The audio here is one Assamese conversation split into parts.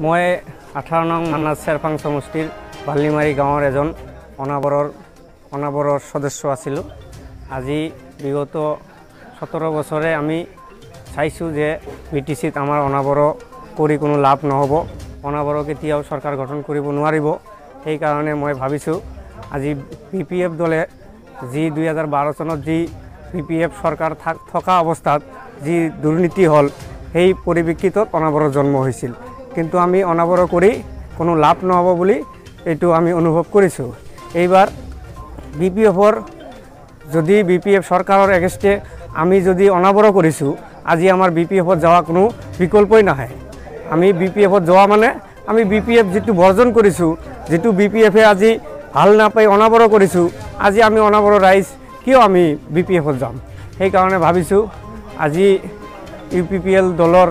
মই 18 নং মানাস চেৰপাং সমষ্টিৰ বালিমাৰী গাঁৱৰ এজন অনাবৰৰ সদস্য আছিলোঁ। আজি বিগত 17 বছৰে আমি চাইছোঁ যে বিটিচিত আমাৰ অনাবৰ কৰি কোনো লাভ নহ'ব, অনাবৰ কেতিয়াও চৰকাৰ গঠন কৰিব নোৱাৰিব। সেইকাৰণে মই ভাবিছোঁ আজি PPF দলে যি 2012 চনত যি PPF চৰকাৰ থকা অৱস্থাত যি দুৰ্নীতি হ'ল সেই পৰিপ্ৰেক্ষিতত অনাবৰৰ জন্ম হৈছিল। কিন্তু আমি অনাবৰ কৰি কোনো লাভ নহ'ব বুলি এইটো আমি অনুভৱ কৰিছোঁ। এইবাৰ BPFৰ যদি BPF চৰকাৰৰ এগেইনষ্টে আমি যদি অনাবৰ কৰিছোঁ, আজি আমাৰ BPFত যোৱা কোনো বিকল্পই নাহে। আমি BPFত যোৱা মানে আমি BPF যিটো বৰ্জন কৰিছোঁ, যিটো BPFে আজি ভাল নাপাই অনাবৰ কৰিছোঁ, আজি আমি অনাবৰ ৰাইজ কিয় আমি BPFত যাম। সেইকাৰণে ভাবিছোঁ আজি UPPL দলৰ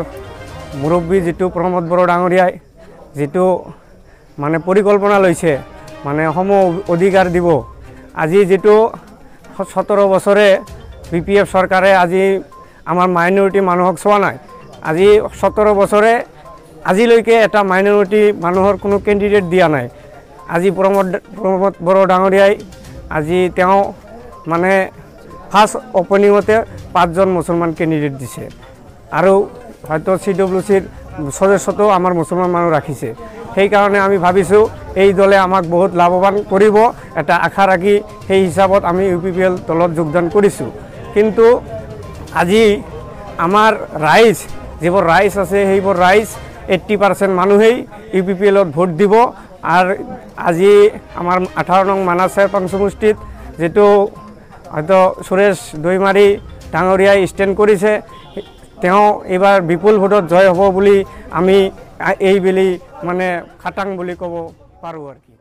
মুৰব্বী যিটো প্ৰমোদ বড়ো ডাঙৰীয়াই যিটো মানে পৰিকল্পনা লৈছে, মানে সম অধিকাৰ দিব। আজি যিটো 17 বছৰে BPF চৰকাৰে আজি আমাৰ মাইনৰিটি মানুহক চোৱা নাই। আজি 17 বছৰে আজিলৈকে এটা মাইনৰিটি মানুহৰ কোনো কেণ্ডিডেট দিয়া নাই। আজি প্ৰমোদ বড়ো ডাঙৰীয়াই আজি তেওঁ মানে ফাৰ্ষ্ট অপেনিঙতে 5জন মুছলমান কেণ্ডিডেট দিছে আৰু হয়তো CWCৰ সদস্যটো আমাৰ মুছলমান মানুহ ৰাখিছে। সেইকাৰণে আমি ভাবিছোঁ এই দলে আমাক বহুত লাভৱান কৰিব, এটা আশা ৰাখি সেই হিচাপত আমি UPPL দলত যোগদান কৰিছোঁ। কিন্তু আজি আমাৰ ৰাইজ যিবোৰ ৰাইজ আছে সেইবোৰ ৰাইজ 80% মানুহেই UPPLত ভোট দিব। আৰু আজি আমাৰ 18 নং মানাস চেৰপাং সমষ্টিত যিটো হয়তো সুৰেশ দৈমাৰী ডাঙৰীয়াই ষ্টেণ্ড কৰিছে, তেওঁ এইবাৰ বিপুল ভোটত জয় হ'ব বুলি আমি এই বুলি মানে খাটাং বুলি ক'ব পাৰোঁ আৰু কি।